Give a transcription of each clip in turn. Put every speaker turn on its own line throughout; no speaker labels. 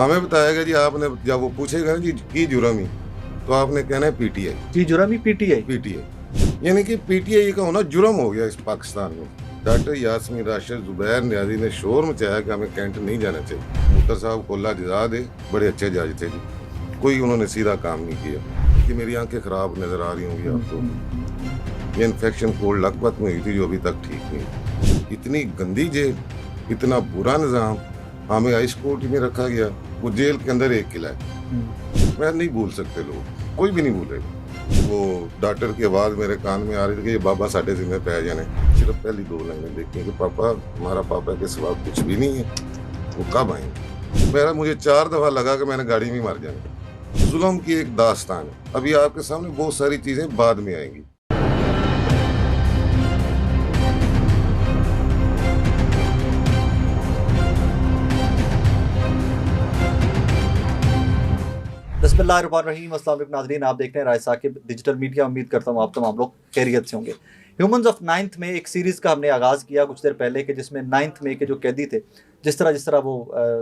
हमें बताया गया जी, आपने जब वो पूछेगा ना जी की जुर्म ही, तो आपने कहना है पीटीआई।
की जुर्म ही पीटीआई।
पीटीआई यानी कि पीटीआई का होना जुर्म हो गया इस पाकिस्तान में। डॉक्टर यास्मीन राशिद जुबैर नियाजी ने शोर मचाया कि हमें कैंट नहीं जाना चाहिए। मुख्तर साहब को अल्लाह जज़ा दे, बड़े अच्छे जज थे जी, कोई उन्होंने सीधा काम नहीं किया। कि मेरी आंखें खराब नजर आ रही होंगी आपको, ये इन्फेक्शन कोल्ड लखपत में हुई थी जो अभी तक ठीक नहीं। इतनी गंदी जेल, इतना बुरा निज़ाम, हमें हाई कोर्ट में रखा गया, वो जेल के अंदर एक किला है। मैं नहीं भूल सकते लोग, कोई भी नहीं भूलेगा। वो डॉक्टर की आवाज़ मेरे कान में आ रही थी कि ये बाबा साढ़े जिम्मे पै जाने। सिर्फ पहली 2 लाइनें देखी कि पापा, हमारा पापा के सिवा कुछ भी नहीं है, वो कब आएंगे। मुझे 4 दफ़ा लगा कि मैंने गाड़ी में मर जाना। जुल्म की एक दास्तान है। अभी आपके सामने बहुत सारी चीज़ें बाद में आएंगी।
बिस्मिल्लाहिर्रहमानिर्रहीम। अस्सलाम वालेकुम नाज़रीन, आप देख रहे हैं राय साकिब डिजिटल मीडिया। उम्मीद करता हूँ आप तमाम लोग खैरियत से होंगे। ह्यूमंस ऑफ 9th में एक सीरीज़ का हमने आगाज़ किया कुछ देर पहले कि जिसमें 9th में के जो कैदी थे, जिस तरह वो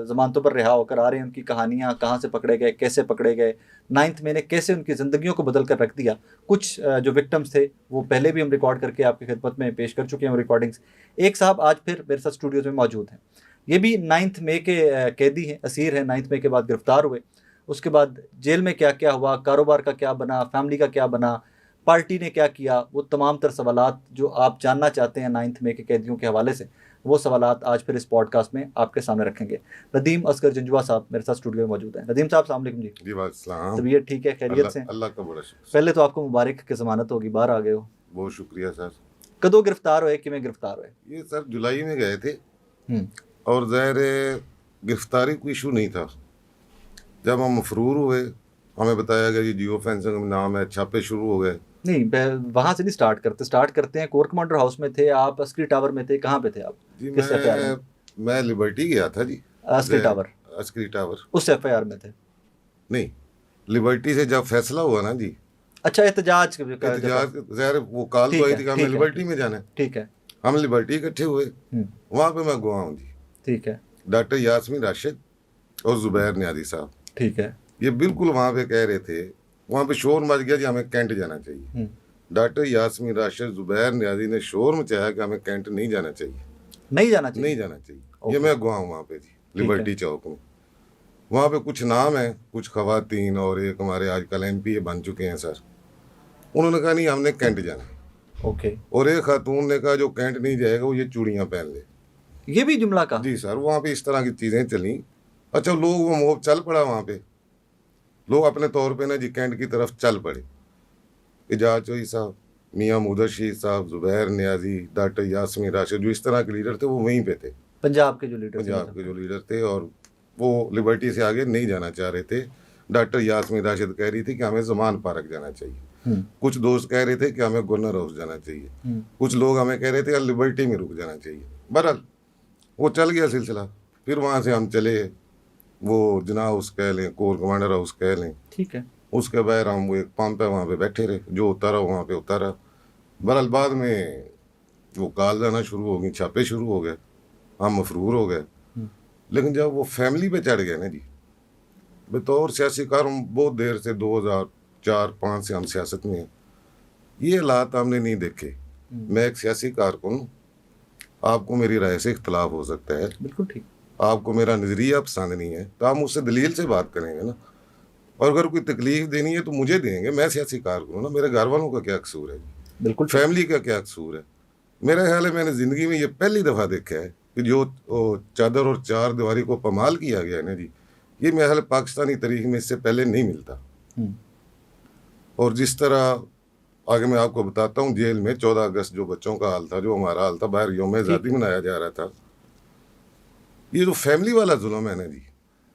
ज़मानतों पर रिहा होकर आ रहे हैं, उनकी कहानियाँ कहाँ से पकड़े गए, कैसे पकड़े गए, 9th में ने कैसे उनकी ज़िंदगियों को बदल कर रख दिया। कुछ जो विक्टम्स थे वो पहले भी हम रिकॉर्ड करके आपकी खिदमत में पेश कर चुके हैं रिकॉर्डिंग्स। एक साहब आज फिर मेरे साथ स्टूडियोज़ में मौजूद हैं। ये भी 9th में के कैदी हैं, असीर हैं। 9th में के बाद गिरफ्तार हुए, उसके बाद जेल में क्या क्या हुआ, कारोबार का क्या बना, फैमिली का क्या बना, पार्टी ने क्या किया, वो तमाम तर सवालात जो आप जानना चाहते हैं 9th में के कैदियों के हवाले से, वो सवालात आज फिर इस पॉडकास्ट में आपके सामने रखेंगे। नदीम असगर जंजुआ साहब मेरे साथ स्टूडियो में मौजूद हैं। नदीम साहब अस्सलाम वालेकुम जी।
जी वालेकुम।
तबीयत ठीक है, खैरियत से?
अल्लाह का बड़ा शुक्र।
पहले तो आपको मुबारक कि ज़मानत होगी, बाहर आ गए हो।
बहुत शुक्रिया सर।
कदों गिरफ्तार हुए, किमें गिरफ्तार हुए?
ये सर जुलाई में गए थे और ज़ाहिर गिरफ्तारी कोई इशू नहीं था। जब हम मफरूर हुए, हमें बताया गया जी जियो फेंसिंग नाम है, छापे शुरू हो गए।
नहीं, वहाँ से नहीं स्टार्ट करते हैं। कोर कमांडर हाउस में थे आप, अस्करी टावर में थे, कहाँ पे थे आप?
जी
किस एफआईआर में?
मैं लिबर्टी गया था जी।
अस्करी टावर?
अस्करी टावर
उस एफआईआर में थे?
नहीं, लिबर्टी से जब फैसला हुआ ना जी,
अच्छा, एहतजाज
ज़ाहिर वो कॉल तो आई थी कि हमें लिबर्टी में जाना है।
ठीक है।
हम लिबर्टी इकट्ठे हुए, वहाँ पे मैं गवाह हूँ जी।
ठीक है।
डॉक्टर यास्मीन राशिद और जुबैर नियाजी साहब,
ठीक है,
ये बिल्कुल वहाँ पे कह रहे थे, वहाँ पे शोर मच गया जी हमें कैंट जाना चाहिए। डॉक्टर यास्मीन राशिद जुबैर नियाजी ने शोर मचाया कि हमें कैंट नहीं जाना चाहिए,
नहीं जाना चाहिए,
नहीं जाना चाहिए। ये मैं गवाह हूँ वहाँ पे जी, लिबर्टी चौक में। वहाँ पे कुछ नाम है, कुछ खवातीन और एक हमारे आजकल एमपी बन चुके हैं सर, उन्होंने कहा नहीं हमने कैंट जाना है।
ओके।
और एक खातून ने कहा जो कैंट नहीं जाएगा वो ये चूड़ियाँ पहन ले।
ये भी जुमला का?
जी सर, वहाँ पे इस तरह की चीज़ें चली। अच्छा, लोग वो मोब चल पड़ा, वहाँ पे लोग अपने तौर पे ना जी कैंट की तरफ चल पड़े। एजाज चोई साहब, मियाँ मुदर्शी साहब, जुबैर नियाजी, डॉक्टर यास्मीन राशिद, जो इस तरह के लीडर थे वो वहीं पे थे,
पंजाब के जो लीडर
थे, और वो लिबर्टी से आगे नहीं जाना चाह रहे थे। डॉक्टर यास्मीन राशिद कह रही थी कि हमें ज़मान पार्क जाना चाहिए, कुछ दोस्त कह रहे थे कि हमें गवर्नर हाउस जाना चाहिए, कुछ लोग हमें कह रहे थे कि लिबर्टी में रुक जाना चाहिए। बहरहाल वो चल गया सिलसिला। फिर वहाँ से हम चले, वो जना हाउस कह लें, कोर कमांडर हाउस कह लें,
ठीक है।
उसके बाद हम वो एक पंप है वहाँ पे बैठे रहे, जो उतारा वहाँ पे उतारा। बहरहाल बाद में वो कॉल आना शुरू हो गई, छापे शुरू हो गए, हम मफरूर हो गए। लेकिन जब वो फैमिली पे चढ़ गए ना जी, बतौर सियासी कारकुन बहुत देर से 2004-05 से हम सियासत में हैं, ये हालात हमने नहीं देखे। मैं एक सियासी कारकुन हूँ, आपको मेरी राय से इख्तलाफ हो सकता है,
बिल्कुल ठीक,
आपको मेरा नज़रिया पसंद नहीं है तो आप मुझसे दलील से बात करेंगे ना, और अगर कोई तकलीफ देनी है तो मुझे देंगे। मैं सियासी कारकुन हूँ ना, मेरे घर वालों का क्या कसूर है जी,
बिल्कुल
फैमिली का क्या कसूर है। मेरा ख्याल है मैंने ज़िंदगी में ये पहली दफ़ा देखा है कि जो चादर और चार दीवारी को पमाल किया गया है ना जी, ये मेरा ख्याल पाकिस्तानी तारीख में इससे पहले नहीं मिलता। और जिस तरह आगे मैं आपको बताता हूँ, जेल में 14 अगस्त जो बच्चों का हाल था, जो हमारा हाल था, बाहर यौम आज़ादी मनाया जा रहा था, ये जो फैमिली वाला जुल्म है ना जी,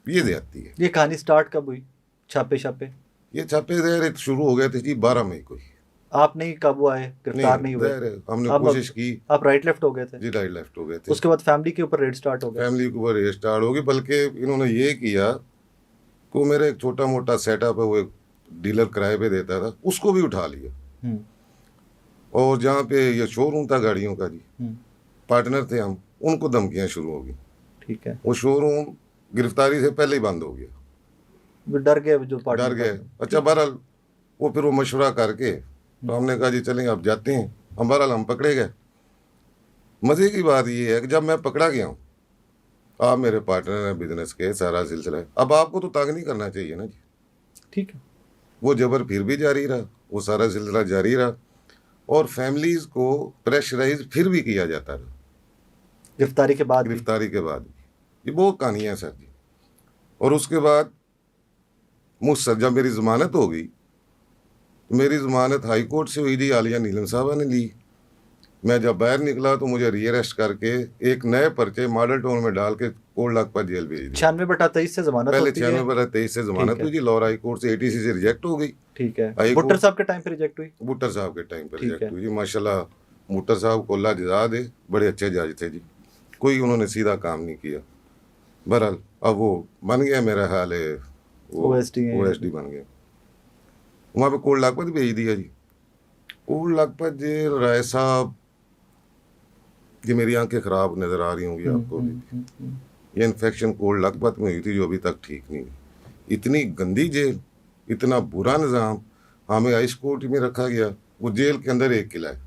ये ज्यादती है।
ये कहानी स्टार्ट कब हुई? छापे
ये छापे शुरू हो गए थे जी 12 मई को ही।
आप नहीं काबू आए, गिरफ्तार नहीं हुए?
हमने कोशिश की।
आप राइट लेफ्ट हो गए थे?
जी राइट लेफ्ट हो गए थे।
उसके बाद फैमिली के ऊपर रेड स्टार्ट हो गया?
फैमिली के ऊपर रेड स्टार्ट होगी, बल्कि इन्होंने ये किया कि मेरा एक छोटा मोटा सेटअप है, वो एक डीलर किराए पे देता था, उसको भी उठा लिया। और जहाँ पे ये शोरूम था गाड़ियों का जी, पार्टनर थे हम, उनको धमकियाँ शुरू हो गई।
ठीक है।
वो शोरूम गिरफ्तारी से पहले ही बंद हो गया,
वो डर गए जो पार्टी
डर गए। अच्छा बहरहाल वो फिर वो मशवरा करके तो हमने कहा जी चलेंगे अब जाते हैं। हम बहरहाल हम पकड़े गए। मज़े की बात ये है कि जब मैं पकड़ा गया हूँ, आप मेरे पार्टनर हैं बिजनेस के, सारा सिलसिला है, अब आपको तो तंग नहीं करना चाहिए ना जी।
ठीक है।
वो जबर फिर भी जारी रहा, वो सारा सिलसिला जारी रहा और फैमिलीज़ को प्रेशराइज फिर भी किया जाता रहा
गिरफ्तारी के बाद भी।
गिरफ्तारी के बाद भी। ये बहुत कहानियाँ हैं सर जी। और उसके बाद मुझसे जब मेरी ज़मानत हो गई, तो मेरी ज़मानत हाई कोर्ट से हुई थी, आलिया नीलम साहबा ने ली। मैं जब बाहर निकला तो मुझे रीअरेस्ट करके एक नए पर्चे मॉडल टाउन में डाल के कोर्ट लाखपत जेल भेज दी।
96/23 से जमानत
पहले
होती है।
96/23 से जमानत
ठीक है।
हुई थी, लाहौर हाई कोर्ट से एटीसी से रिजेक्ट हो गई।
ठीक है।
हाई
भुट्टर
कोर्ट
साहब के टाइम पे रिजेक्ट हुई।
भुट्टर साहब के टाइम पर
ठीक
रिजेक्ट
है।
हुई जी। माशाल्लाह भुट्टर साहब को अल्लाह जज़ा दे, बड़े अच्छे जज थे जी, कोई उन्होंने सीधा काम नहीं किया। बहरहाल अब वो बन गया, मेरा ख्याल है वो OSD बन गया। वहाँ पे कोर्ट लाखपत भेज दिया जी। कोर्ट लाखपत जेल राय साहब, ये मेरी आंखें ख़राब नज़र आ रही होंगी आपको भी। ये इन्फेक्शन कोर्ट लाखपत में हुई थी जो अभी तक ठीक नहीं हुई। इतनी गंदी जेल, इतना बुरा निज़ाम। हमें हाइस कोर्ट में रखा गया, वो जेल के अंदर एक किला है,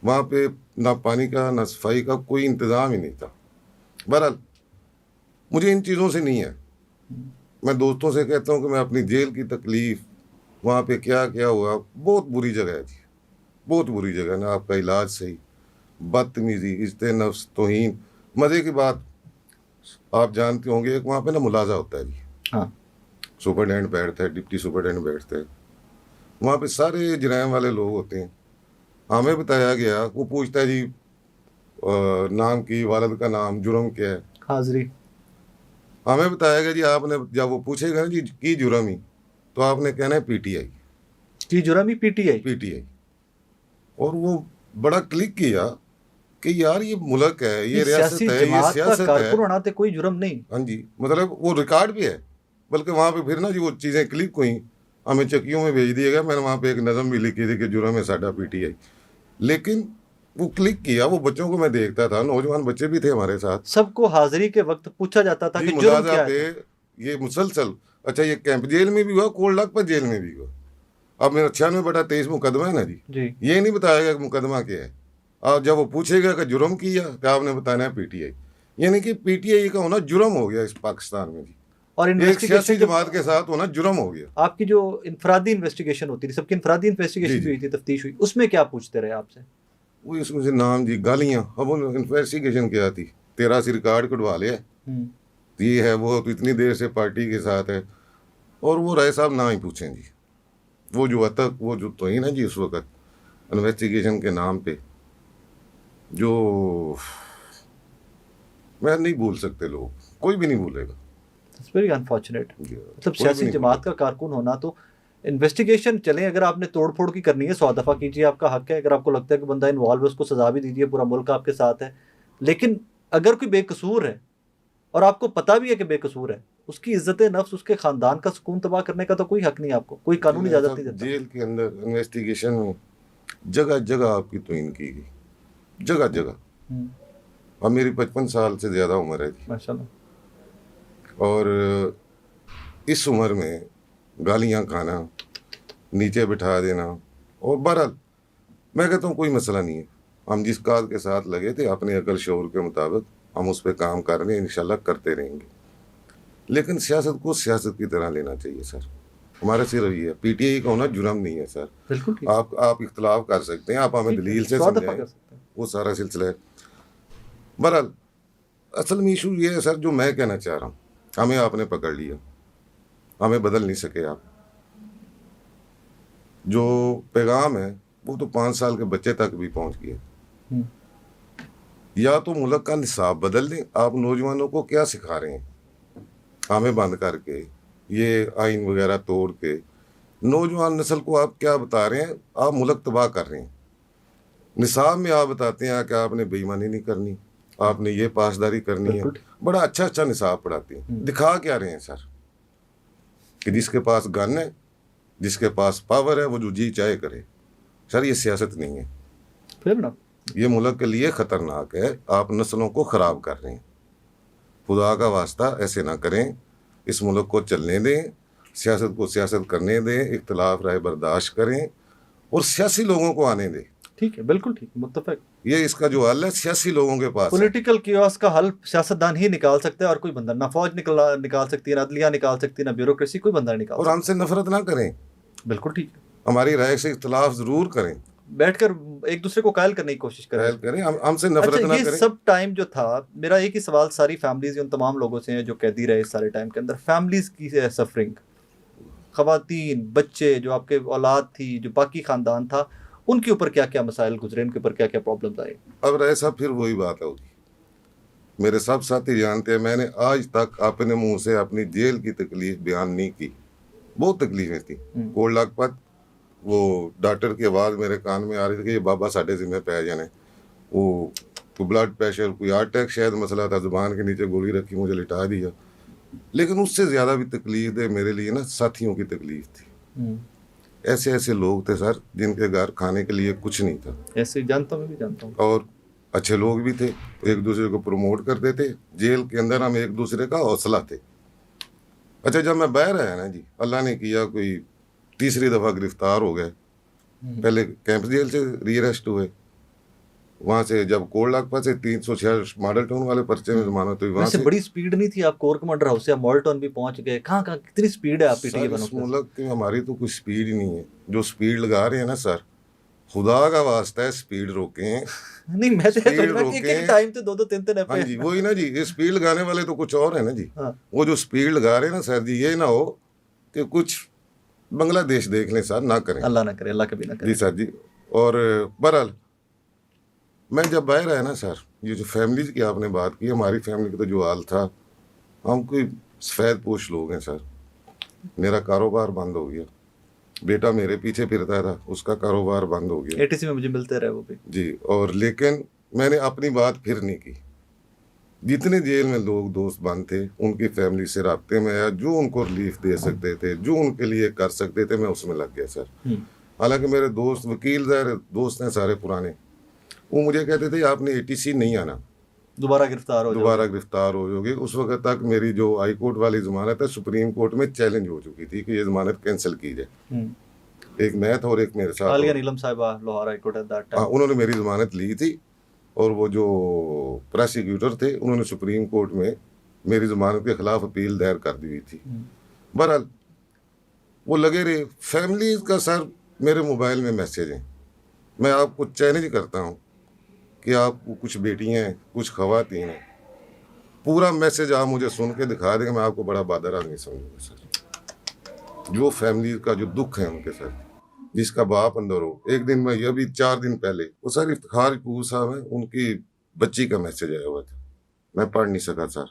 वहाँ पे ना पानी का ना सफाई का कोई इंतज़ाम ही नहीं था। बहरहाल मुझे इन चीज़ों से नहीं है, मैं दोस्तों से कहता हूँ कि मैं अपनी जेल की तकलीफ़, वहाँ पे क्या क्या हुआ, बहुत बुरी जगह है जी, बहुत बुरी जगह है। ना आपका इलाज सही, बदतमीज़ी, इज्जत नफ्स, तौहीन। मज़े की बात आप जानते होंगे, एक वहाँ पे ना मुलाजा होता है जी।
हाँ।
सुपरटेंडेंट बैठता है, डिप्टी सुपरटेंडेंट बैठते हैं, वहाँ पे सारे जराइम वाले लोग होते हैं। हमें बताया गया, वो पूछता है जी नाम की, वालिद का नाम, जुर्म क्या है,
हाजिरी।
हमें बताया गया जी आपने, जब वो पूछेगा ना जी की जुर्म ही, तो आपने कहना है PTI
की जुर्म ही PTI।
और वो बड़ा क्लिक किया कि यार ये मुल्क है, ये रियासत है, ये
जमात का
सियासत है।
कारकुन बनाते कोई जुर्म नहीं।
हाँ जी, मतलब वो रिकॉर्ड भी है। बल्कि वहाँ पे फिर ना जी वो चीज़ें क्लिक हुई, हमें चक्कियों में भेज दिया गया। मैंने वहाँ पे एक नज़म भी लिखी थी कि जुर्म है साडा PTI, लेकिन वो क्लिक किया। वो बच्चों को मैं देखता था, नौजवान बच्चे भी थे हमारे साथ,
सबको हाजिरी के वक्त पूछा जाता था
जी
कि जुर्म
मुलाजा
क्या
पे
है।
ये मुसलसल। अच्छा ये कैंप जेल में भी हुआ, कोर्ट लाखपत जेल में भी हुआ। अब मेरा 96/23 मुकदमा है ना जी, ये नहीं बताया गया कि मुकदमा क्या है। और जब वो पूछेगा कि जुर्म किया तो आपने बताना है PTI, यानी कि PTI का होना जुर्म हो गया इस पाकिस्तान में जी।
और
एक सियासी
इन्वेस्टिगेशन
जमात के साथ होना जुर्म हो गया।
आपकी जो इनफरादी इन्वेस्टिगेशन होती थी, सबकी इनफरादी इन्वेस्टिगेशन
जी,
भी हुई थी, तफ्तीश हुई, उसमें क्या पूछते रहे आपसे?
वो इसमें से नाम जी गालियाँ। अब वो इन्वेस्टिगेशन क्या थी, तेरा सी रिकॉर्ड कटवा लिया, ये है वो, तो इतनी देर से पार्टी के साथ है। और वो राय साहब ना ही पूछें जी, वो जो तक वो जो तो ही ना जी उस वक्त इन्वेस्टिगेशन के नाम पे, जो मैं नहीं भूल सकते लोग, कोई भी नहीं भूलेगा।
It's very unfortunate. मतलब
कोई भी
सियासी
नहीं
जमात का कारकुन होना, तो इन्वेस्टिगेशन चले, अगर आपने तोड़ फोड़ की करनी है 100 दफ़ा कीजिए, आपका हक है। अगर आपको लगता है कि बंदा इन्वॉल्व है, उसको सजा भी दीजिए, पूरा मुल्क आपके साथ है। लेकिन अगर कोई बेकसूर है और आपको पता भी है कि बेकसूर है, उसकी इज्जत नफ्स, उसके खानदान का सुकून तबाह करने का तो कोई हक नहीं आपको, कोई कानूनी इजाजत नहीं देता।
जेल के अंदर इन्वेस्टिगेशन में जगह जगह आपकी तौहीन की गई, जगह जगह। अब मेरी 55 साल से ज़्यादा उम्र है जी,
माशाल्लाह।
और इस उम्र में गालियाँ खाना, नीचे बिठा देना, और बहरहाल मैं कहता हूँ कोई मसला नहीं है। हम जिस काज के साथ लगे थे, अपने अकल शऊर के मुताबिक हम उस पर काम कर रहे हैं, इंशाल्लाह करते रहेंगे। लेकिन सियासत को सियासत की तरह लेना चाहिए सर, हमारा सिर्फ ये है। PTI का होना जुर्म नहीं है सर।
बिल्कुल ठीक।
आप इख्तलाफ कर सकते हैं, आप हमें दलील से
100 दफ़ा
समझाएं,
कर सकते हैं।
वो सारा सिलसिला है। बहरहाल असल में इशू ये है सर, जो मैं कहना चाह रहा हूँ, हमें आपने पकड़ लिया, हमें बदल नहीं सके आप। जो पैगाम है वो तो 5 साल के बच्चे तक भी पहुँच गया। या तो मुल्क का निसाब बदल दें। आप नौजवानों को क्या सिखा रहे हैं, हमें बंद करके, ये आइन वगैरह तोड़ के नौजवान नस्ल को आप क्या बता रहे हैं? आप मुल्क तबाह कर रहे हैं। निसाब में आप बताते हैं कि आपने बेईमानी नहीं करनी, आपने ये पासदारी करनी है, बड़ा अच्छा अच्छा निसाब पढ़ाते हैं। दिखा क्या रहे हैं सर? कि जिसके पास गन है, जिसके पास पावर है, वो जो जी चाहे करे। सर ये सियासत नहीं है,
फिर ना
ये मुल्क के लिए ख़तरनाक है। आप नस्लों को ख़राब कर रहे हैं। खुदा का वास्ता ऐसे ना करें, इस मुल्क को चलने दें, सियासत को सियासत करने दें, इख्तलाफ राय बर्दाश्त करें और सियासी लोगों को आने दें।
ठीक है, बिल्कुल ठीक है, मुत्तफिक।
ये इसका जो हल है सियासी लोगों के पास है।
पॉलिटिकल कियोस का हल सियासतदान ही निकाल सकता है और कोई बंदा ना फौज निकाल सकती है, ना अदलिया निकाल सकती है, ना ब्यूरोक्रेसी, कोई बंदा निकाल
और
सकता
हमसे नफरत ना करें,
है। बिल्कुल ठीक है,
हमारी राय से इख्तलाफ जरूर करें,
बैठकर एक दूसरे को कायल करने की कोशिश करें।
पहल करें, हमसे नफरत
अच्छा,
ना
ये
करें।
सब टाइम जो था, मेरा एक ही सवाल सारी फैमिलीज उन तमाम लोगों से है जो कैदी रहे इस सारे टाइम के अंदर, फैमिलीज की सफरिंग, खवातीन, बच्चे, जो आपके औलाद थी, जो बाकी खानदान था, उनके ऊपर क्या क्या मसाइल गुजरे, उनके ऊपर क्या क्या प्रॉब्लम्स आए?
अब ऐसा फिर वही बात होगी, मेरे सब साथी जानते हैं, मैंने आज तक अपने मुंह से अपनी जेल की तकलीफ बयान नहीं की। बहुत तकलीफें थी। कोट लखपत वो डॉक्टर की आवाज़ मेरे कान में आ रही थी कि ये बाबा साढ़े जिम्मे पै जाने, वो कोई ब्लड प्रेशर, कोई हार्ट अटैक शायद मसला था, जुबान के नीचे गोली रखी, मुझे लिटा दिया। लेकिन उससे ज़्यादा भी तकलीफ दे मेरे लिए ना साथियों की तकलीफ थी। ऐसे ऐसे लोग थे सर जिनके घर खाने के लिए कुछ नहीं था।
ऐसे जानता हूँ, मैं भी जानता हूँ।
और अच्छे लोग भी थे, एक दूसरे को प्रमोट करते थे, जेल के अंदर हम एक दूसरे का हौसला थे। अच्छा, जब मैं बाहर आया ना जी, अल्लाह ने किया कोई तीसरी दफ़ा गिरफ्तार हो गए। पहले कैंप जेल से रीअरेस्ट हुए, वहाँ से जब कोट लखपत से 306 मॉडल टाउन वाले पर्चे में जमानत हुई, वहाँ
वैसे
से
बड़ी स्पीड नहीं थी, आप कोर कमांडर हाउस से आप मॉडल टाउन भी पहुंच गए, कहाँ कहाँ कितनी स्पीड है आप
सर,
पीटीए
इस मुल्क की हमारी तो कोई स्पीड ही नहीं है। जो स्पीड लगा रहे हैं ना सर, खुदा का वास्ता है स्पीड रोकें।
नहीं, मैं तो
स्पीड
एक
रोकें।
टाइम पे 2-2 3-3
हाँ जी, वही ना जी, ये स्पीड लगाने वाले तो कुछ और है ना जी।
हाँ।
वो जो स्पीड लगा रहे हैं ना सर जी, ये ना हो कि कुछ बांग्लादेश देख लें सर, ना करें।
अल्लाह ना करे, अल्लाह कभी ना करे।
जी सर जी। और बहरहाल मैं जब बाहर आया ना सर, ये जो फैमिलीज की आपने बात की, हमारी फैमिली का तो जो हाल था, हम कोई सफ़ेद पोश लोग हैं सर। मेरा कारोबार बंद हो गया, बेटा मेरे पीछे फिरता था, उसका कारोबार बंद हो गया।
एटीसी में मुझे मिलते रहे वो भी
जी। और लेकिन मैंने अपनी बात फिर नहीं की। जितने जेल में लोग दोस्त बंद थे, उनकी फैमिली से राब्ते में आया, जो उनको रिलीफ दे सकते थे, जो उनके लिए कर सकते थे, मैं उसमें लग गया सर। हालांकि मेरे दोस्त वकील दोस्त हैं सारे पुराने, वो मुझे कहते थे आपने एटीसी नहीं आना,
दोबारा गिरफ्तार हो
जाओगे। उस वक्त तक मेरी जो हाई कोर्ट वाली जमानत है सुप्रीम कोर्ट में चैलेंज हो चुकी थी कि ये जमानत कैंसिल की जाए। एक मैं था और एक मेरे साथ
आलिया नीलम साहिबा, Lahore high court at that time.
उन्होंने मेरी जमानत ली थी और वो जो प्रोसिक्यूटर थे उन्होंने सुप्रीम कोर्ट में मेरी जमानत के खिलाफ अपील दायर कर दी हुई थी। बहरहाल वो लगे रहे। फैमिली का सर मेरे मोबाइल में मैसेज हैं, मैं आपको चैलेंज करता हूँ कि आपको कुछ बेटियाँ हैं, कुछ खवातीन हैं, पूरा मैसेज आप मुझे सुन के दिखा देंगे, मैं आपको बड़ा बहादुर आदमी समझूंगा सर। जो फैमिली का जो दुख है उनके साथ, जिसका बाप अंदर हो। एक दिन मैं ये भी 4 दिन पहले, वो सर इफ्तिखार कपूर साहब हैं, उनकी बच्ची का मैसेज आया हुआ था, मैं पढ़ नहीं सका सर,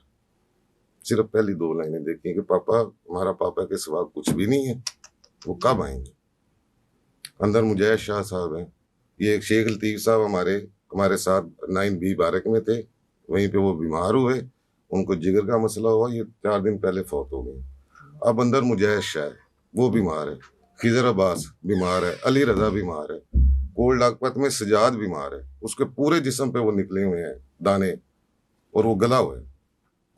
सिर्फ पहली 2 लाइनें देखी कि पापा, हमारा पापा के सिवा कुछ भी नहीं है, वो कब आएंगे। अंदर मुजैद शाह साहब हैं, ये एक शेख लतीफ़ साहब हमारे साथ 9B बारक में थे, वहीं पे वो बीमार हुए, उनको जिगर का मसला हुआ, ये 4 दिन पहले फौत हो गए। अब अंदर मुजैद शाह है, वो बीमार है, खिजर अब्बास बीमार है, अली रजा बीमार है, कोट लखपत में सजाद बीमार है, उसके पूरे जिस्म पे वो निकले हुए हैं दाने और वो गला हुआ है,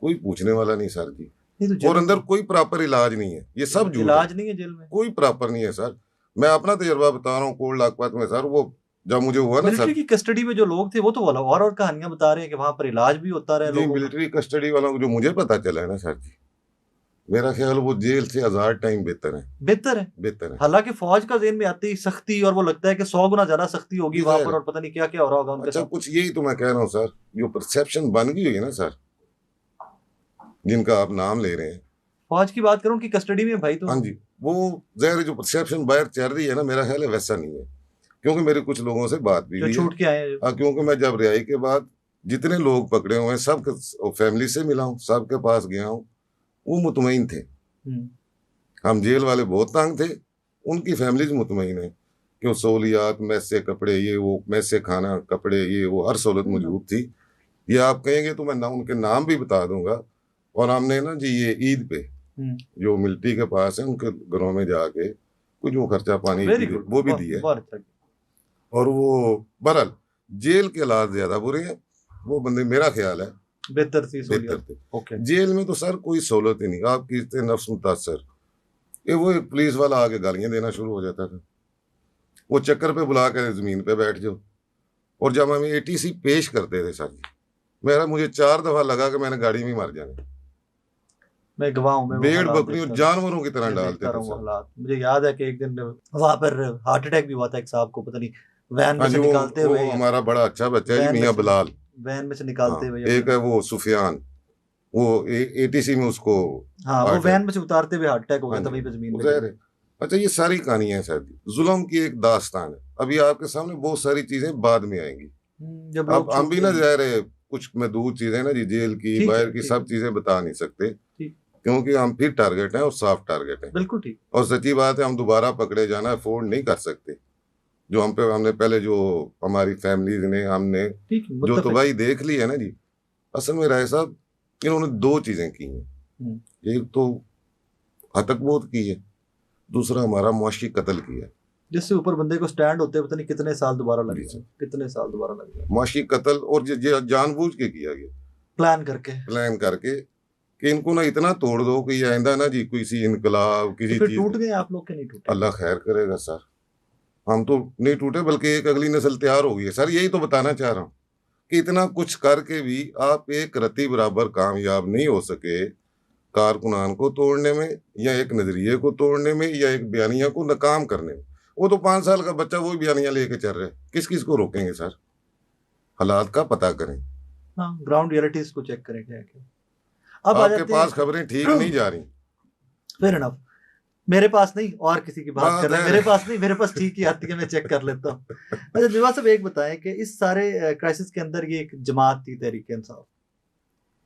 कोई पूछने वाला नहीं सर जी। और अंदर कोई प्रॉपर इलाज नहीं है, ये सब झूठ
इलाज नहीं है जेल में,
कोई प्रॉपर नहीं है सर। मैं अपना तजर्बा बता रहा हूँ कोट लखपत में सर, वो जब मुझे हुआ ना सर,
मिलिट्री की कस्टडी में जो लोग थे वो तो और कहानियां बता रहे हैं कि वहां पर इलाज भी होता रहा
जी। मिलिट्री कस्टडी वालों को जो मुझे पता चला है ना सर जी, मेरा ख्याल वो जेल से आजाद टाइम बेहतर है।
हालांकि फौज का ज़हन में आती ही सख्ती, और वो लगता है कि 100 गुना ज्यादा सख्ती होगी वहां पर, और पता नहीं क्या क्या हो रहा होगा उनके
अच्छा,
साथ।
कुछ यही तो मैं कह रहा हूँ सर, जो परसेप्शन बन गई है ना सर, जिनका आप नाम ले रहे हैं,
फौज की बात करूं, उनकी कस्टडी में भाई, तो
हाँ जी, वो ज़ाहिर जो परसेप्शन बाहर चल रही है ना, मेरा ख्याल है वैसा नहीं है। क्योंकि मेरे कुछ लोगों से बात भी हुई
छूट के आए हैं।
हाँ, क्योंकि मैं जब रिहाई के बाद जितने लोग पकड़े हुए हैं सब फैमिली से मिला हूँ, सबके पास गया हूँ, वो मुतमईन थे। हम जेल वाले बहुत तंग थे, उनकी फैमिलीज मुतमईन है कि वो सहूलियात, मैस से कपड़े, ये वो, मैस से खाना, कपड़े, ये वो, हर सहूलत मौजूद थी। ये आप कहेंगे तो मैं उनके नाम भी बता दूंगा। और हमने ना जी ये ईद पे जो मिलिट्री के पास है उनके घरों में जाके कुछ जो खर्चा पानी वो भी दिया। और वो बहरहाल जेल के हालात ज़्यादा बुरे हैं। वो बंदे, मेरा ख्याल है
बेहतर थी
बेहतर
सहूलियत।
थे।
ओके।
जेल में तो सर कोई सहूलत ही नहीं, आपकी इतने नफ्स मुतासर, ये वो एक पुलिस वाला आके गालियां देना शुरू हो जाता था, वो चक्कर पे बुला कर जमीन पे बैठ जाओ। और जब हमें एटीसी पेश करते थे सर जी, मुझे 4 दफा लगा कि मैंने गाड़ी में ही मार जाना।
मैं गवाह हूँ, मैं वो
भेड़
हालात
बकरियों
देखता रहा।
जानवरों की तरह
मैं
डालते
देखता
थे
रहा हूँ वो
सर।
हालात। मुझे याद है कि एक दिन वहां पर हार्ट अटैक भी हुआ था एक साहब को, पता नहीं वैन में
हाँ जी,
से निकालते
वो
हुए,
हमारा बड़ा अच्छा बच्चा है जी,
वैन में
मियाँ
से
बिलाल।
वैन में से
हाँ,
निकालते हुए
एक है
अपने,
वो सुफियान, वो एटीसी में उसको
हाँ वो
हार्ट
वैन में से उतारते हुए हार्ट अटैक हो
हाँ
गया था,
जी,
वहीं पे जमीन पे गिर
उजैर
गए।
है। अच्छा, ये सारी कहानियां हैं सर जी, जुल्म की एक दास्तान है। अभी आपके सामने बहुत सारी चीजें बाद में आएंगी।
जब
अब
लोग
हम भी
छूटते
ना
नहीं।
ज़ाहिर है कुछ महदूद चीजें ना जी, जेल की
ठीक
बाहर
है,
की
ठीक
सब
है,
चीजें बता नहीं सकते,
ठीक,
क्योंकि हम फिर टारगेट हैं और सॉफ्ट टारगेट हैं।
बिल्कुल ठीक,
और सच्ची बात है, हम दोबारा पकड़े जाना अफोर्ड नहीं कर सकते। जो हम पे हमने पहले जो हमारी फैमिलीज ने हमने
ठीक,
जो
मुत्तफिक।
तबाही देख ली है ना जी, असल में राय साहब इन्होंने 2 चीजें की हैं।
हम्म,
एक तो आतंकवाद की है, दूसरा हमारा मुआशी कत्ल किया है।
जिससे ऊपर बंदे को स्टैंड होते पता नहीं कितने साल दोबारा लग
जी
गए,
सर,
कितने साल दोबारा लग गए,
मुआशी कत्ल, और जानबूझ के किया गया,
प्लान करके।
प्लान करके कि इनको ना इतना तोड़ दो कि ये आइंदा ना जी किसी इनकलाब
तो
किसी
फिर
चीज।
टूट गए आप लोग के, नहीं टूटे?
अल्लाह खैर करेगा सर, हम तो नहीं टूटे, बल्कि एक अगली नस्ल तैयार हो गई है सर। यही तो बताना चाह रहा हूँ कि इतना कुछ करके भी आप एक रत्ती बराबर कामयाब नहीं हो सके कारकुनान को तोड़ने में, या एक नजरिए को तोड़ने में, या एक बयानिया को नाकाम करने में। वो तो 5 साल का बच्चा वही बयानिया लेके चल रहे, किस किस को रोकेंगे सर? हालात का पता करें,
हाँ, ग्राउंड रियलिटीज को चेक करें क्या है क्या। अब आ
आपके
जाते
पास
हैं,
खबरें ठीक नहीं जा रही।
Fair enough. मेरे पास नहीं, और किसी की बात कर रहे हैं,
है।
मेरे पास नहीं, मेरे पास ठीक ही आती है, मैं चेक कर लेता हूँ। अच्छा जिवा साहब, एक बताएं कि इस सारे क्राइसिस के अंदर ये एक जमात थी, तहरीक इंसाफ,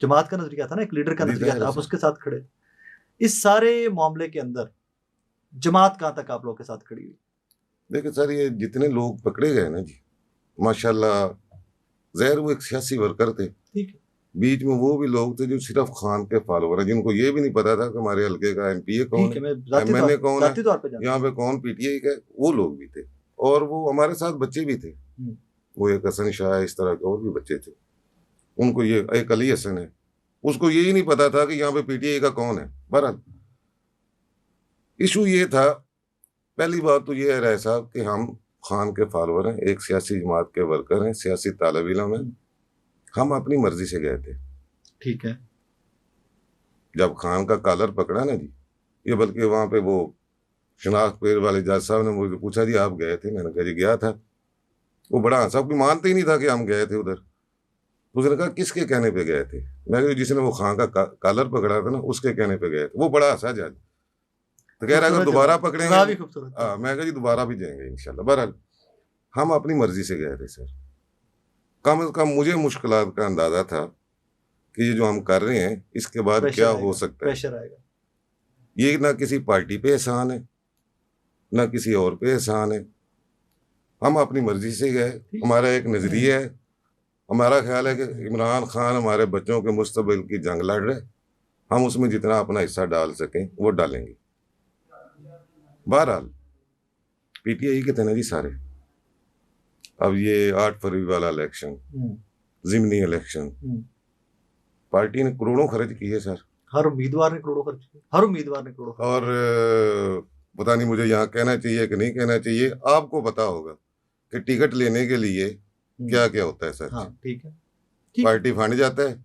जमात का नजरिया था ना, एक लीडर का
जी,
नजरिया
जाहिर
था,
है
आप
सर।
उसके साथ खड़े। इस सारे मामले के अंदर जमात कहाँ तक आप लोग के साथ खड़ी हुई?
देखिए सर, ये जितने लोग पकड़े गए ना जी, माशाल्लाह, जहर वो एक सियासी वर्कर थे,
ठीक है,
बीच में वो भी लोग थे जो सिर्फ खान के फॉलोवर हैं, जिनको ये भी नहीं पता था कि हमारे हल्के का एमपीए कौन
ठीक है,
है,
मैं
एमएनए कौन है,
जाती तौर पे जानता
यहाँ
हूँ।
पे कौन पीटीआई का है। वो लोग भी थे, और वो हमारे साथ बच्चे भी थे। वो एक हसन शाह है, इस तरह के और भी बच्चे थे। उनको ये एक अली हसन है, उसको यही नहीं पता था कि यहाँ पे पीटीआई का कौन है। बहरहाल इशू ये था, पहली बात तो ये है राय साहब कि हम खान के फॉलोअर हैं, एक सियासी जमात के वर्कर हैं, सियासी तालिब इल्म हैं। हम अपनी मर्जी से गए थे।
ठीक है,
जब खान का कॉलर पकड़ा ना जी, ये बल्कि वहां पे वो शनाख्त पेर वाले जज साहब ने मुझे पूछा, जी आप गए थे? मैंने कहा जी गया था। वो बड़ा हंसा, कोई मानते ही नहीं था कि हम गए थे उधर। उसने कहा किसके कहने पे गए थे? मैं कहा जिसने वो खान का कॉलर पकड़ा था ना, उसके कहने पे गए थे। वो बड़ा हंसा जज, तो कह रहा अगर दोबारा पकड़ेंगे।
भी खूबसूरत था।
मैं कहा जी दोबारा भी जाएंगे इंशाल्लाह। बहरहाल हम अपनी मर्जी से गए थे सर। कम से कम मुझे मुश्किलात का अंदाजा था कि ये जो हम कर रहे हैं इसके बाद
प्रेशर
क्या
आएगा,
हो सकता है।
प्रेशर आएगा।
ये ना किसी पार्टी पे एहसान है, ना किसी और पे एहसान है। हम अपनी मर्जी से गए, हमारा एक नजरिया है। हमारा ख्याल है कि इमरान खान हमारे बच्चों के मुस्तकबिल की जंग लड़ रहे, हम उसमें जितना अपना हिस्सा डाल सकें वो डालेंगे। बहरहाल पीटीआई के थे ना जी सारे। अब ये 8 फरवरी वाला इलेक्शन, जिमनी इलेक्शन, पार्टी ने करोड़ों खर्च किए सर।
हर उम्मीदवार ने करोड़ों खर्च किए, हर उम्मीदवार ने करोड़ों।
और पता नहीं मुझे यहाँ कहना चाहिए कि नहीं कहना चाहिए, आपको पता होगा कि टिकट लेने के लिए क्या क्या होता है सर।
हाँ, ठीक है,
पार्टी फंड जाता है,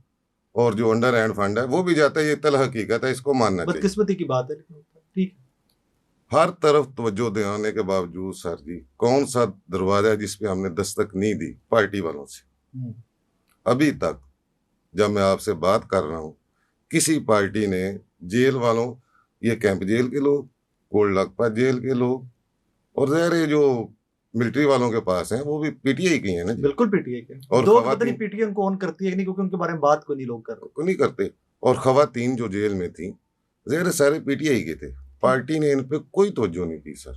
और जो अंडर हैंड फंड है वो भी जाता है। ये तल हकीकत है, इसको मानना चाहिए।
बदकिस्मती की बात है, ठीक है।
हर तरफ तवज्जो दिलाने के बावजूद सर जी, कौन सा दरवाजा है जिस पे हमने दस्तक नहीं दी पार्टी वालों से? अभी तक जब मैं आपसे बात कर रहा हूँ, किसी पार्टी ने जेल वालों, ये कैंप जेल के लोग, कोल्ड लखपत जेल के लोग, और ज़ाहिर जो मिलिट्री वालों के पास हैं वो भी पीटीआई की हैं ना जी।
बिल्कुल पीटीआई के।
और
दो पता नहीं पीटीआई उनको ऑन करती है कि नहीं, क्योंकि उनके बारे में बात कोई नहीं लोग कर रहे,
को नहीं करते। और खवातीन जो जेल में थी ज़ाहिर सारे पीटीआई के थे। पार्टी ने इन पे कोई तवज्जो नहीं की सर।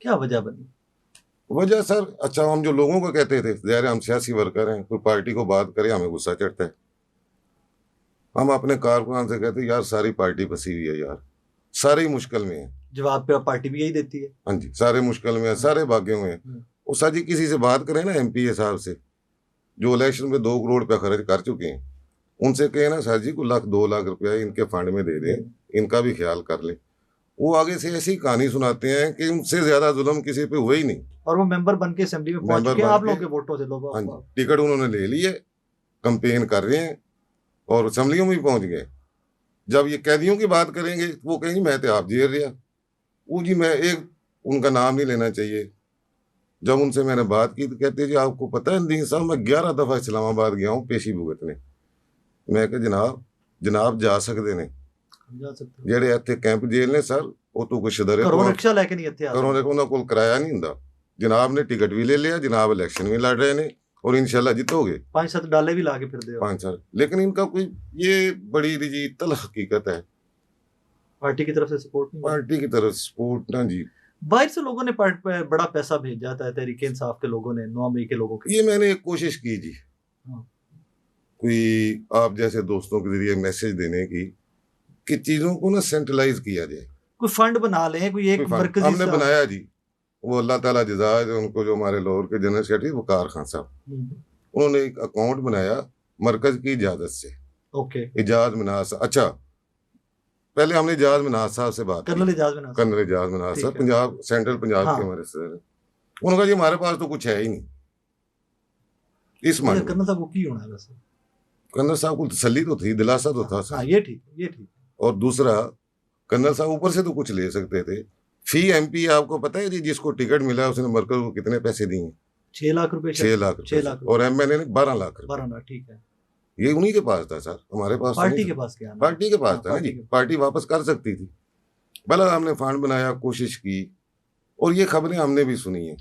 क्या वजह बनी?
वजह सर, अच्छा हम जो लोगों को कहते थे, ज़ाहिर हम सियासी वर्कर हैं, कोई पार्टी को बात करे हमें गुस्सा चढ़ता है। हम अपने कारकुनान से कहते यार सारी पार्टी फंसी हुई है यार, सारी मुश्किल में है।
जवाब पे पार्टी भी यही देती है,
हाँ जी, सारे मुश्किल में है, सारे भागे हुए हैं। वो सर जी किसी से बात करें ना, एमपीए साहब से, जो इलेक्शन में 2 करोड़ रुपया खर्च कर चुके हैं, उनसे कहे ना सर जी को 1 लाख 2 लाख रुपया इनके फंड में दे दें, इनका भी ख्याल कर लें। वो आगे से ऐसी कहानी सुनाते हैं कि उनसे ज्यादा जुल्म किसी पे हुआ ही नहीं।
और वो मेंबर बन के असेंबली में पहुंच
मेंबर
चुके हैं
बन
आप लोगों
के,
के वोटों से। लोग
हाँ जी, टिकट उन्होंने ले लिए, कंपेन कर रहे हैं और असेंबलियों में भी पहुंच गए। जब ये कैदियों की बात करेंगे वो कहेंगे मैं तो आप जेल रहा। वो जी मैं एक उनका नाम नहीं लेना चाहिए। जब उनसे मैंने बात की तो कहते जी आपको पता है नदीम साहब मैं 11 दफा इस्लामाबाद गया हूँ पेशी भुगतने। मैं कहा जनाब जा सकते ने
जा सकते हो।
ਜਿਹੜੇ ਇੱਥੇ ਕੈਂਪ ਜੇਲ੍ਹ ਨੇ ਸਰ ਉਹ ਤੋਂ ਕੁਛ ਦਰੇ
ਘਰੋਂ ਰਿਕਸ਼ਾ ਲੈ ਕੇ ਨਹੀਂ ਇੱਥੇ ਆ
ਘਰੋਂ
ਸਕਦੇ।
ਦੇਖੋ ਉਹਨਾਂ ਕੋਲ ਕਿਰਾਇਆ ਨਹੀਂ ਹੁੰਦਾ। ਜਨਾਬ ਨੇ ਟਿਕਟ ਵੀ ਲੈ ਲਿਆ, ਜਨਾਬ इलेक्शन भी लड़ रहे ने और इंशाल्लाह जीतोगे
5-7 डाले भी लाके फिर दे
5 साल। लेकिन इनका कोई ये बड़ी जी तल हकीकत है,
पार्टी की तरफ से सपोर्ट नहीं।
पार्टी की तरफ सपोर्ट ना जी।
बाहर से लोगों ने बड़ा पैसा भेजा था तहरीक इंसाफ के लोगों ने, 9 मई के लोगों के।
ये मैंने एक कोशिश की जी,
हाँ।
कोई आप जैसे दोस्तों के जरिए मैसेज देने की कि चीजों को ना सेंट्रलाइज किया जाए,
कोई फंड बना लें, कोई एक मरकजी
हमने बनाया जी। वो अल्लाह ताला जज़ा है उनको, जो हमारे लाहौर के जनरल सेक्रेटरी वकार खान साहब, उन्होंने एक अकाउंट बनाया मरकज की इजाजत से।
ओके,
इजाज मिनाज, अच्छा पहले हमने इजाज मिनाज साहब से बात
कर्नल
की,
इजाज मिनाज,
कर्नल इजाज मिनाज साहब पंजाब सेंट्रल पंजाब
हाँ।
के हमारे सदर। उन्होंने कहा जी हमारे पास तो कुछ है ही नहीं इस मन।
कर्नल साहब को की होना है वैसे?
कर्नल साहब को तसल्ली तो थी, दिलासा तो था सर।
हाँ, ये ठीक।
और दूसरा कर्नल साहब ऊपर से तो कुछ ले सकते थे। फी एमपी आपको पता है जी जिसको टिकट मिला उसने मरकज को कितने पैसे दिए?
6 लाख रुपए।
6 लाख रुपए। और एमएनए ने 12 लाख रुपए।
12 लाख, ठीक है।
ये उन्हीं के पास था सर, हमारे पास
पार्टी के पास क्या?
पार्टी के पास था ना जी, पार्टी वापस कर सकती थी। भला हमने फंड बनाया, कोशिश की, और ये खबरें हमने भी सुनी है।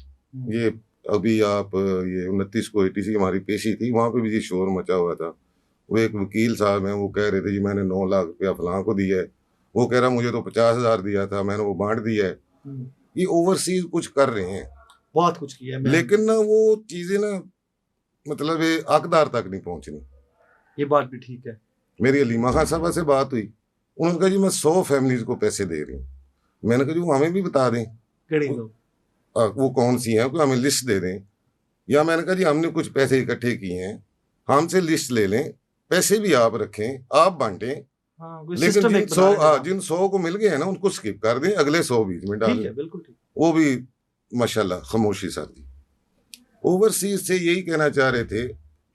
ये अभी आप ये 29 को ATC हमारी पेशी थी, वहां पे भी जी शोर मचा हुआ था। वो एक वकील साहब हैं, वो कह रहे थे जी मैंने 9 लाख रुपया फलां को दिया है, वो कह रहा मुझे तो 50,000 दिया था, मैंने वो बांट दिया है। ये ओवरसीज कुछ कर रहे हैं,
बहुत कुछ किया है,
लेकिन ना वो चीजें ना मतलब हकदार तक नहीं पहुंचनी।
ये बात भी ठीक है।
मेरी अलीमा खान साहबा से बात हुई, उन्होंने कहा जी मैं 100 फैमिलीज को पैसे दे रही हूँ। मैंने कहा जी वो हमें भी बता दें वो कौन सी हैं, हमें लिस्ट दे दें। या मैंने कहा जी हमने कुछ पैसे इकट्ठे किए हैं, हमसे लिस्ट ले लें, पैसे भी आप रखें, आप बांटें। लेकिन जिन 100 को मिल गए हैं ना उनको स्किप कर दें, अगले 100 बीच में डाल दें।
बिल्कुल ठीक।
वो भी माशाल्लाह खामोशी सर जी। ओवरसीज से यही कहना चाह रहे थे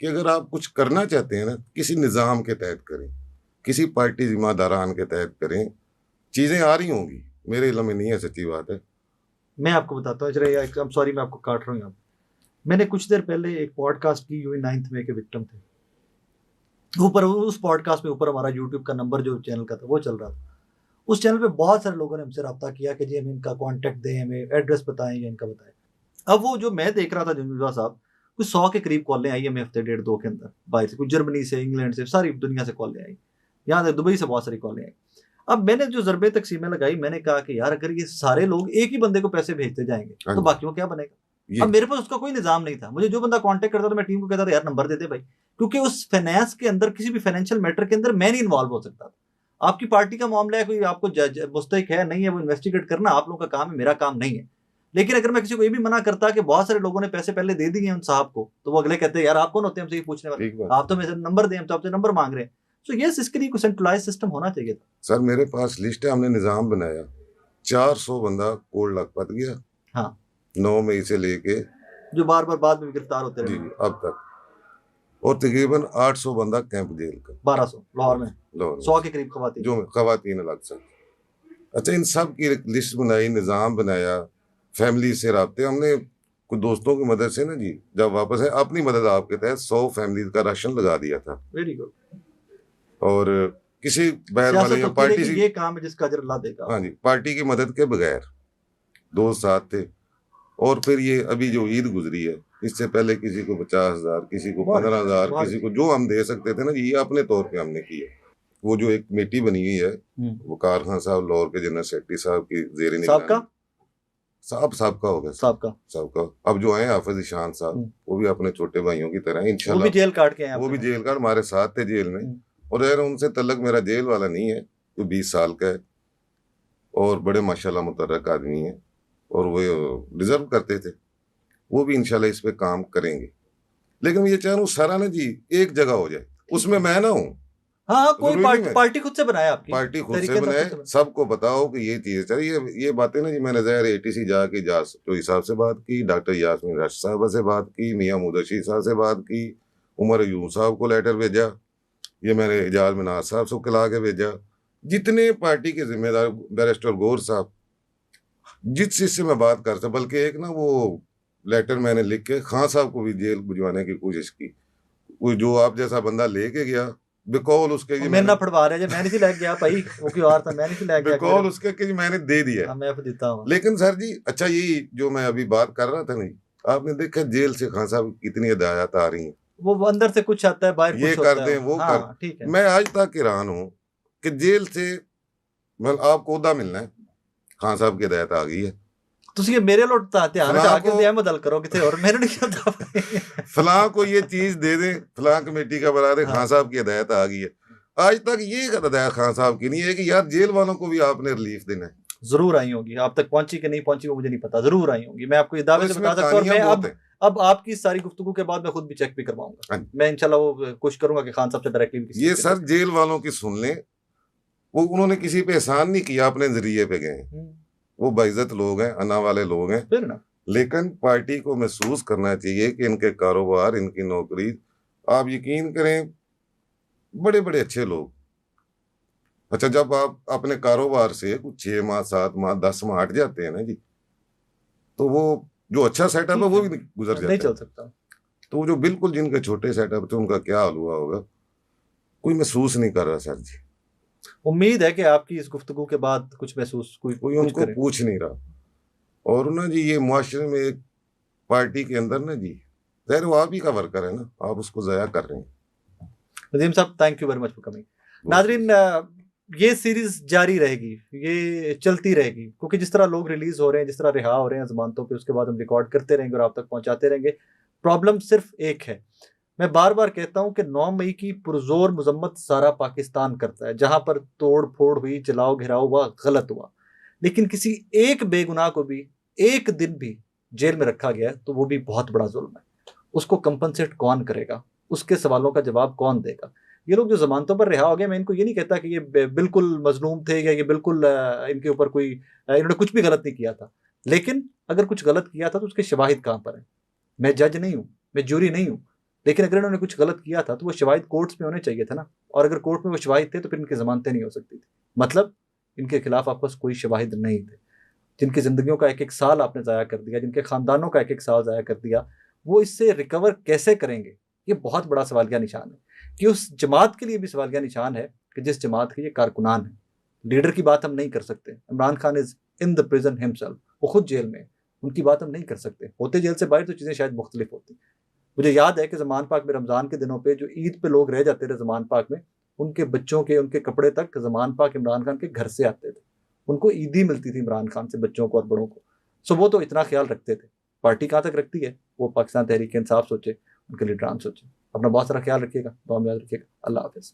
कि अगर आप कुछ करना चाहते हैं ना किसी निज़ाम के तहत करें, किसी पार्टी जिम्मेदारान के तहत करें, चीज़ें आ रही होंगी। मेरे इल्म में नहीं है, सच्ची बात है।
मैं आपको बताता हूँ, आई एम सॉरी मैं आपको काट रहा हूँ यहाँ। मैंने कुछ देर पहले एक पॉडकास्ट की, यूं 9 मई के विक्टिम थे ऊपर, उस पॉडकास्ट में ऊपर हमारा यूट्यूब का नंबर जो चैनल का था वो चल रहा था। उस चैनल पे बहुत सारे लोगों ने हमसे रब्ता किया कि जी हमें इनका कॉन्टैक्ट दें, हमें एड्रेस बताएं या इनका बताएं। अब वो जो मैं देख रहा था जमीला साहब, कुछ 100 के करीब कॉलें आई हमें हफ्ते 1.5-2 के अंदर बाहर से, कुछ जर्मनी से, इंग्लैंड से, सारी दुनिया से कॉलें आई, यहाँ तक दुबई से बहुत सारी कॉलें आई। अब मैंने जो ज़रबे तकसीमें लगाई, मैंने कहा कि यार अगर ये सारे लोग एक ही बंदे को पैसे भेजते जाएंगे तो बाकियों क्या बनेगा? अब मेरे पास उसका कोई निजाम नहीं था। मुझे जो बंदा कांटेक्ट करता था मैं टीम को कहता था यार नंबर दे दे भाई, क्योंकि उस फाइनेंस के अंदर किसी भी फाइनेंशियल मैटर के अंदर मैं नहीं इन्वॉल्व हो सकता था। आपकी पार्टी का मामला है, कोई आपको मुस्तहिक है नहीं है, वो इन्वेस्टिगेट करना आप लोगों का काम है, मेरा काम नहीं है। लेकिन अगर मैं किसी को ये भी मना करता कि बहुत सारे लोगों ने पैसे पहले दे दिए उन साहब को, तो वो अगले कहते हैं यार आप कौन होते हैं हमसे ये पूछने वाले, आप तो मेरे नंबर दें, हम तो आपसे नंबर मांग रहे हैं। तो यस, इसके लिए कोई सेंट्रलाइज सिस्टम होना चाहिए था।
सर मेरे पास लिस्ट है, हमने निज़ाम बनाया। 400 बंदा कोड लखपत गया,
हाँ
9 मई से लेके
जो बार बार बाद में गिरफ्तार होते रहे
जी अब तक, और तकरीबन 800 बंदा कैंप जेल का,
1200 लाहौर में, 100 के करीब खवातीन, जो
खवातीन अलग से। अच्छा, इन सब की लिस्ट बनाई, निज़ाम बनाया, फैमिली से राब्ते हमने कुछ दोस्तों की मदद से ना जी, जब वापस है अपनी मदद आपके तहत 100 फैमिली का राशन लगा दिया था।
Very good.
और किसी बहर वाले या पार्टी से,
ये काम है जिसका अजर अल्लाह देगा।
हाँ जी, पार्टी की मदद के बगैर दोस्त साथ थे। और फिर ये अभी जो ईद गुजरी है, इससे पहले किसी को 50,000, किसी को 15,000, किसी को जो हम दे सकते थे ना जी, ये अपने तौर पे हमने किया। वो जो एक कमेटी बनी हुई है, वकार खान साहब लाहौर के जनरल सेक्रेटरी साहब की ज़ेरे निगरानी, साहब का हो गया, साहब का अब जो है हाफिज ईशान साहब, वो भी अपने छोटे भाइयों की तरह इंशाल्लाह,
वो भी जेल काट के हैं,
वो भी जेल काट हमारे साथ थे जेल में। और यार उनसे तल्लक मेरा जेल वाला नहीं है, वो 20 साल का है और बड़े माशाल्लाह मुतर्रक आदमी है और वो डिजर्व करते थे। वो भी इंशाल्लाह इस पे काम करेंगे। लेकिन ये चाह रहा हूँ सारा ना जी एक जगह हो जाए, उसमें मैं ना हूँ।
हाँ, कोई
जरूरी नहीं मैं
पार्टी खुद से बनाया आपकी,
पार्टी खुद से
तरीके
बनाए,
खुद से बनाया।
सबको बताओ कि ये चीज चल ये बातें ना जी। मैंने ज़ाहिर एटीसी जाके जास चोई साहब से बात की, डॉक्टर यास्मीन रश साहब से बात की, मियां मुदशी साहब से बात की, उमर यूं साहब को लेटर भेजा, ये मैंने एजाज मिनाज साहब से खिला के भेजा, जितने पार्टी के जिम्मेदार, बैरिस्टर गौर साहब, जिस चीज से मैं बात कर सकता, बल्कि एक ना वो लेटर मैंने लिख के खान साहब को भी जेल भिजवाने की कोशिश की। वो जो आप जैसा बंदा लेके गया, बिकॉल उसके जी
मेरे ना फड़वा रहे जे, मैं नहीं लैके गया भाई, वो क्यों आ था, मैं नहीं लैके गया
बिकॉल उसके कि जी मैंने दे दिया।
हाँ, मैं देता हूँ।
लेकिन सर जी, अच्छा यही जो मैं अभी बात कर रहा था नहीं, आपने देखा जेल से खान साहब कितनी हिदायत आ रही हैं,
वो अंदर से कुछ आता है, बाहर
ये
कुछ
कर
होता
दें
है।
वो
हाँ,
कर।
ठीक है।
मैं आज तक हैरान हूँ कि जेल से मतलब आपको ओहदा मिलना है, खान साहब की हिदायत आ गई है,
ਤੁਸੀਂ ਇਹ ਮੇਰੇ ਲੋਟ ਤਾਂ ਧਿਆਨ
फलां
ਹਟਾ ਕੇ
को
ਉਹਦੀ ਅਹਿਮਦ ਹਲ ਕਰੋ ਕਿਤੇ ਹੋਰ, ਮੈਨੂੰ नहीं आता भाई।
फलां को ये चीज दे दें, फलां कमेटी का बना दें,
हाँ।
खान साहब की हिदायत आ गई है। आज तक ये हिदायत खान साहब की नहीं है कि यार जेल वालों को भी आपने रिलीफ देना है।
जरूर आई होगी, आप तक पहुंची कि नहीं पहुंची वो मुझे नहीं पता, जरूर आई होंगी, मैं आपको ये दावे
तो
से
इसमें
बता सकता हूँ। और मैं
कहानियां बहुत हैं।
अब आपकी इस सारी गुफ्तगू के बाद मैं खुद भी चेक भी करवाऊंगा,
हाँ।
मैं इंशाल्लाह वो कोशिश करूंगा कि खान साहब से डायरेक्टली भी
ये सर जेल वालों की सुन लें, वो उन्होंने किसी पे एहसान नहीं किया, अपने जरिए पे गए, वो बाइज्जत लोग हैं, अना वाले लोग हैं।
फिर ना
लेकिन पार्टी को महसूस करना चाहिए कि इनके कारोबार, इनकी नौकरी, आप यकीन करें बड़े बड़े अच्छे लोग, अच्छा जब आप अपने कारोबार से कुछ 6 माह 7 माह 10 माह हट जाते हैं ना जी, तो वो जो अच्छा सेटअप है वो भी गुजर
नहीं
जाता है।
चल सकता।
तो वो जो बिल्कुल जिनके छोटे सेटअप थे उनका क्या हाल हुआ होगा, कोई महसूस नहीं कर रहा सर जी।
उम्मीद है कि आपकी इस गुफ्तगू के बाद कुछ महसूस
कोई
कुछ
उनको
करे।
पूछ नहीं रहा। और ना जी ये मुआशरे में एक पार्टी के अंदर ना जी, खैर वो आप ही का वर्कर है ना, आप उसको ज़ाया कर रहे हैं।
नदीम साहब, thank you very much for coming. नाजरीन, ये सीरीज जारी रहेगी, ये चलती रहेगी, क्योंकि जिस तरह लोग रिलीज हो रहे हैं, जिस तरह रिहा हो रहे हैं जमानतों पे, उसके बाद हम रिकॉर्ड करते रहेंगे और आप तक पहुंचाते रहेंगे। प्रॉब्लम सिर्फ एक है, मैं बार बार कहता हूं कि 9 मई की पुरजोर मजम्मत सारा पाकिस्तान करता है, जहां पर तोड़ फोड़ हुई, जलाओ घिराव हुआ, गलत हुआ, लेकिन किसी एक बेगुनाह को भी एक दिन भी जेल में रखा गया तो वो भी बहुत बड़ा जुल्म है। उसको कंपनसेट कौन करेगा, उसके सवालों का जवाब कौन देगा? ये लोग जो जमानतों पर रिहा हो गए, मैं इनको ये नहीं कहता कि ये बिल्कुल मजलूम थे या ये बिल्कुल इनके ऊपर कोई इन्होंने कुछ भी गलत नहीं किया था, लेकिन अगर कुछ गलत किया था तो उसके शवाहिद कहाँ पर है? मैं जज नहीं हूँ, मैं ज्यूरी नहीं हूँ, लेकिन अगर इन्होंने कुछ गलत किया था तो वो शवाहिद कोर्ट्स में होने चाहिए थे ना, और अगर कोर्ट में वो शवाहिद थे तो फिर इनकी जमानतें नहीं हो सकती थी। मतलब इनके खिलाफ आपके पास कोई शवाहिद नहीं थे। जिनकी जिंदगियों का एक एक साल आपने ज़ाया कर दिया, जिनके खानदानों का एक एक साल ज़ाया कर दिया, वो इससे रिकवर कैसे करेंगे? ये बहुत बड़ा सवालिया निशान है। कि उस जमात के लिए भी सवालिया निशान है कि जिस जमात के ये कारकुनान है। लीडर की बात हम नहीं कर सकते, Imran Khan is in the prison himself, वो खुद जेल में, उनकी बात हम नहीं कर सकते। होते जेल से बाहर तो चीज़ें शायद मुख्तलिफ होती। मुझे याद है कि ज़मान पाक में रमज़ान के दिनों पे जो ईद पे लोग रह जाते थे ज़मान पाक में, उनके बच्चों के, उनके कपड़े तक ज़मान पाक इमरान खान के घर से आते थे। उनको ईदी मिलती थी इमरान खान से, बच्चों को और बड़ों को। सो वो तो इतना ख्याल रखते थे। पार्टी कहाँ तक रखती है वो पाकिस्तान तहरीक इंसाफ सोचे, उनके लीडरान सोचे। अपना बहुत सारा ख्याल रखिएगा, दुआ में याद रखिएगा। अल्लाह हाफिज़।